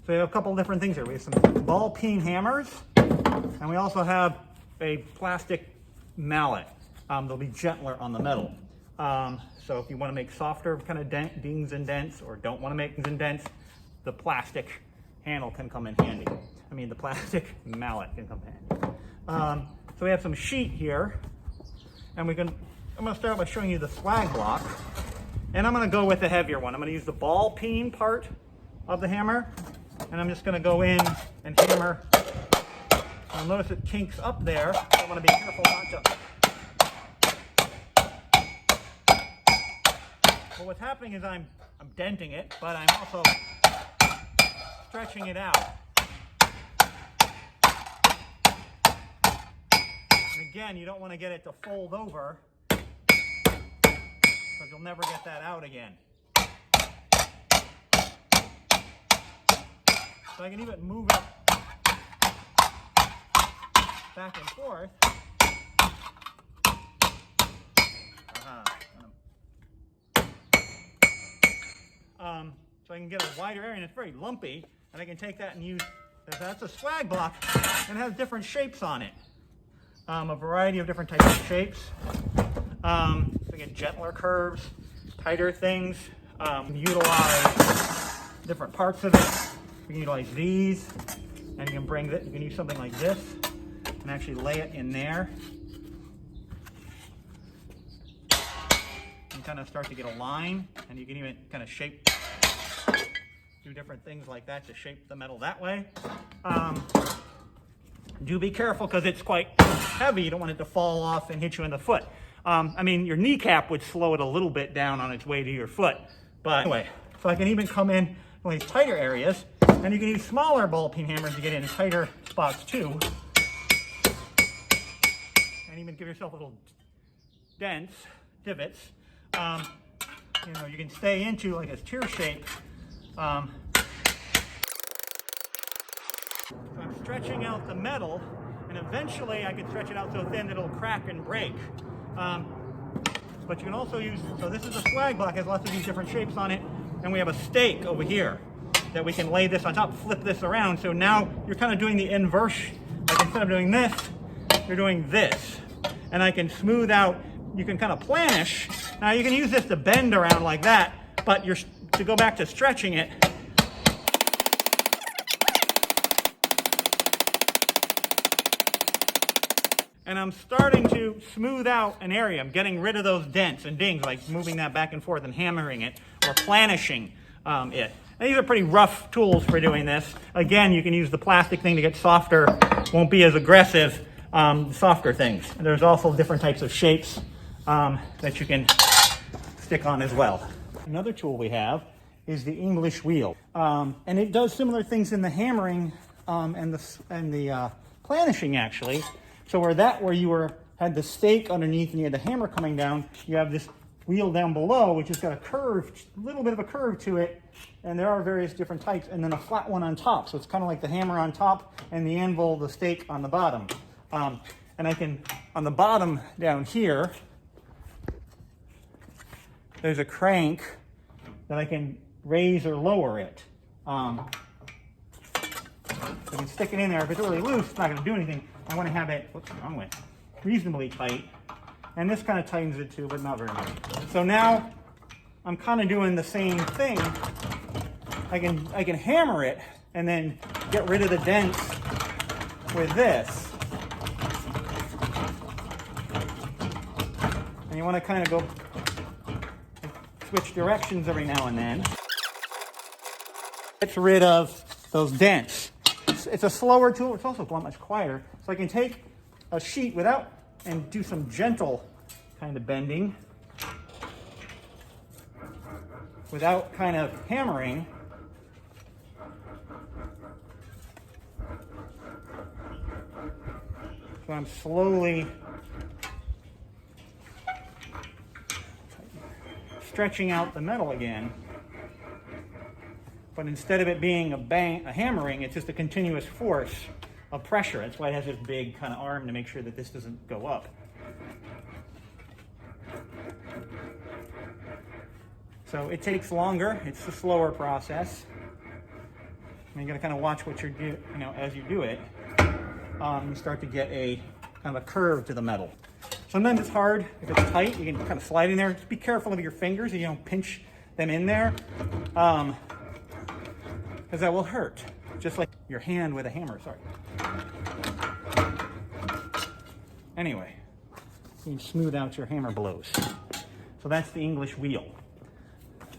So we have a couple different things here. We have some ball peen hammers, and we also have a plastic mallet. They'll be gentler on the metal. So if you want to make softer kind of dings and dents, or don't want to make dings and dents, the plastic handle can come in handy. I mean, the plastic mallet can come in handy. So we have some sheet here, and I'm going to start by showing you the swag block, and I'm going to go with the heavier one. I'm going to use the ball peen part of the hammer, and I'm just going to go in and hammer. You'll notice it kinks up there, so I want to be careful not to. Well, what's happening is I'm denting it, but I'm also stretching it out. And again, you don't want to get it to fold over, because you'll never get that out again. So I can even move it back and forth. So I can get a wider area, and it's very lumpy, and I can take that and use, that's a swag block, and it has different shapes on it. A variety of different types of shapes. So we get gentler curves, tighter things. Utilize different parts of it. You can utilize these, and you can use something like this, and actually lay it in there. And kind of start to get a line, and you can even kind of do different things like that to shape the metal that way. Do be careful, because it's quite heavy. You don't want it to fall off and hit you in the foot. I mean, your kneecap would slow it a little bit down on its way to your foot. But anyway, so I can even come in these tighter areas, and you can use smaller ball peen hammers to get in tighter spots too. And even give yourself little dents, divots. You can stay into like a tear shape. So I'm stretching out the metal, and eventually I can stretch it out so thin it'll crack and break. But you can also use, so this is a swag block, has lots of these different shapes on it, and we have a stake over here that we can lay this on top, flip this around, so now you're kind of doing the inverse. Like instead of doing this, you're doing this. And I can smooth out, you can kind of planish. Now you can use this to bend around like that, but to go back to stretching it, and I'm starting to smooth out an area. I'm getting rid of those dents and dings, like moving that back and forth and hammering it or planishing it. And these are pretty rough tools for doing this. Again, you can use the plastic thing to get softer, won't be as aggressive, softer things. And there's also different types of shapes that you can stick on as well. Another tool we have is the English wheel. And it does similar things in the hammering and the planishing, actually. So where you had the stake underneath and you had the hammer coming down, you have this wheel down below, which has got a little bit of a curve to it, and there are various different types, and then a flat one on top. So it's kind of like the hammer on top and the anvil, the stake on the bottom. And I can, on the bottom down here, there's a crank that I can raise or lower it. I can stick it in there. If it's really loose, it's not going to do anything. I want to have it, whoops, wrong way, reasonably tight. And this kind of tightens it too, but not very much. So now I'm kind of doing the same thing. I can hammer it and then get rid of the dents with this. And you want to kind of go switch directions every now and then. Gets rid of those dents. It's a slower tool. It's also much quieter. So I can take a sheet and do some gentle kind of bending without kind of hammering. So I'm slowly stretching out the metal again. But instead of it being a hammering, it's just a continuous force of pressure. That's why it has this big kind of arm to make sure that this doesn't go up. So it takes longer. It's a slower process. And you got to kind of watch what you're doing, you know, as you do it. You start to get a kind of a curve to the metal. Sometimes it's hard. If it's tight, you can kind of slide in there. Just be careful of your fingers, you don't pinch them in there, because that will hurt. Just like your hand with a hammer, sorry. Anyway, you can smooth out your hammer blows. So that's the English wheel.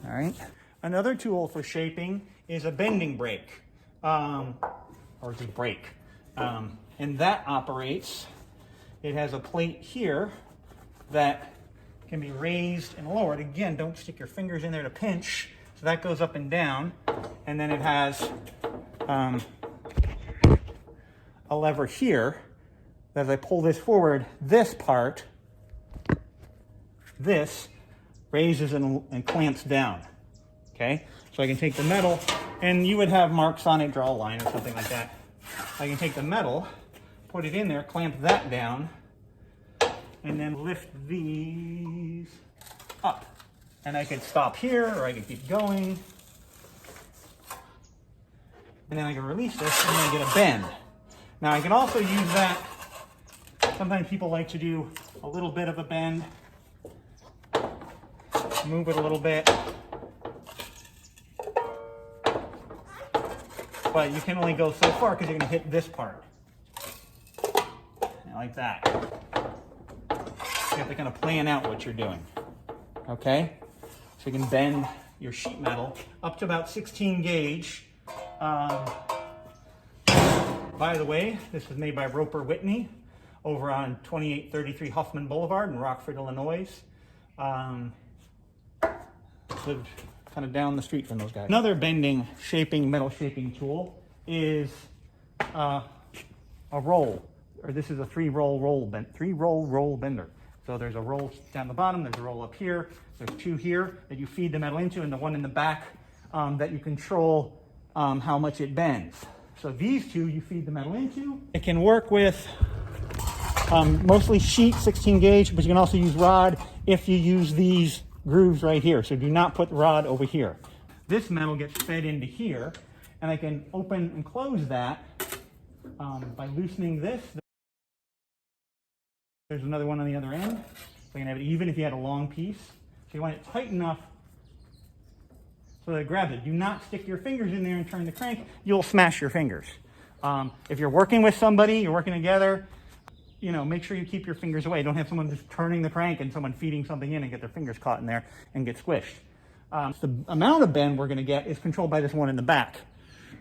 All right. Another tool for shaping is a bending brake, or just brake. And that operates, it has a plate here that can be raised and lowered. Again, don't stick your fingers in there to pinch. So that goes up and down. And then it has a lever here. As I pull this forward, this part, this raises and clamps down. Okay? So I can take the metal, and you would have marks on it, draw a line or something like that. I can take the metal, put it in there, clamp that down, and then lift these up. And I could stop here, or I could keep going. And then I can release this, and then I get a bend. Now I can also use that. Sometimes people like to do a little bit of a bend. Move it a little bit. But you can only go so far because you're going to hit this part. Like that. You have to kind of plan out what you're doing. Okay? So you can bend your sheet metal up to about 16 gauge. By the way, this was made by Roper Whitney over on 2833 Huffman Boulevard in Rockford, Illinois. Lived kind of down the street from those guys. Another bending, shaping, metal shaping tool is a roll. Or this is a three-roll roll bender. So there's a roll down the bottom, there's a roll up here, there's two here that you feed the metal into, and the one in the back that you control how much it bends. So these two you feed the metal into. It can work with mostly sheet 16 gauge, but you can also use rod if you use these grooves right here. So do not put the rod over here. This metal gets fed into here, and I can open and close that by loosening this. There's another one on the other end. So you can have it even if you had a long piece. So you want it tight enough so that it grabs it. Do not stick your fingers in there and turn the crank. You'll smash your fingers. If you're working with somebody, you're working together, you know, make sure you keep your fingers away. Don't have someone just turning the crank and someone feeding something in and get their fingers caught in there and get squished. The amount of bend we're going to get is controlled by this one in the back.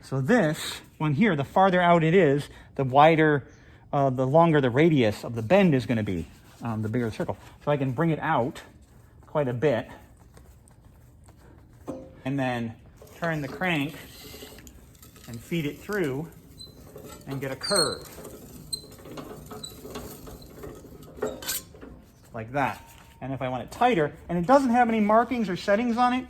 So this one here, the farther out it is, the wider, the longer the radius of the bend is going to be, the bigger the circle. So I can bring it out quite a bit and then turn the crank and feed it through and get a curve. Like that. And if I want it tighter, and it doesn't have any markings or settings on it,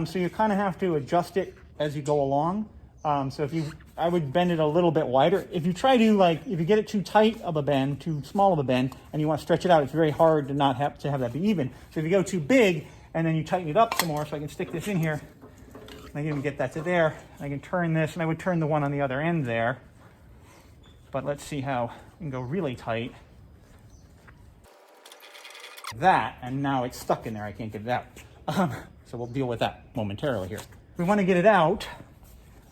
so you kind of have to adjust it as you go along. So I would bend it a little bit wider. If you try to, if you get it too tight of a bend, too small of a bend, and you want to stretch it out, it's very hard to not have that be even. So if you go too big, and then you tighten it up some more, so I can stick this in here, and I can even get that to there, and I can turn this, and I would turn the one on the other end there. But let's see how I can go really tight. That, and now it's stuck in there. I can't get it out. So we'll deal with that momentarily here. If we want to get it out,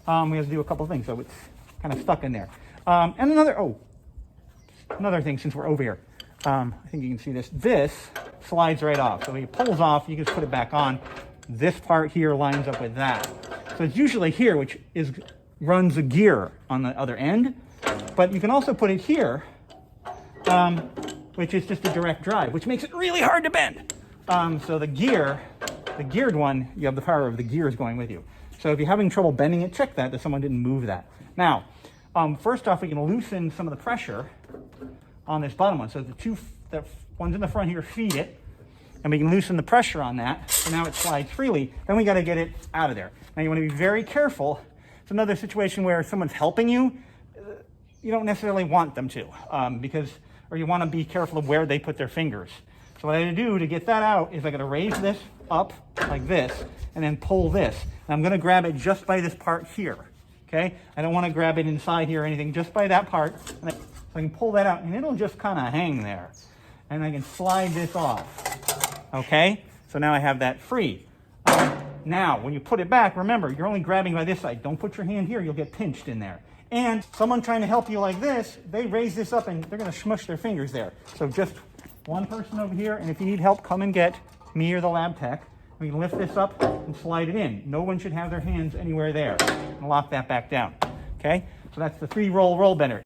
we have to do a couple of things. So it's kind of stuck in there. And another thing, since we're over here, I think you can see this. This slides right off. So when it pulls off, you can just put it back on. This part here lines up with that. So it's usually here, which runs a gear on the other end. But you can also put it here, which is just a direct drive, which makes it really hard to bend. So the geared one, you have the power of the gears going with you. So if you're having trouble bending it, check that someone didn't move that. Now, first off, we can loosen some of the pressure on this bottom one. So the ones in the front here feed it, and we can loosen the pressure on that. So now it slides freely. Then we got to get it out of there. Now you want to be very careful. It's another situation where someone's helping you. You don't necessarily want them to, or you want to be careful of where they put their fingers. So what I got to do to get that out is I got to raise this up like this and then pull this. And I'm going to grab it just by this part here. okay? I don't want to grab it inside here or anything, just by that part. And so I can pull that out, and it'll just kind of hang there. And I can slide this off, okay? So now I have that free. Now, when you put it back, remember, you're only grabbing by this side. Don't put your hand here, you'll get pinched in there. And someone trying to help you like this, they raise this up and they're gonna smush their fingers there. So just one person over here, and if you need help, come and get me or the lab tech. We can lift this up and slide it in. No one should have their hands anywhere there. And lock that back down, okay? So that's the 3-roll roll bender.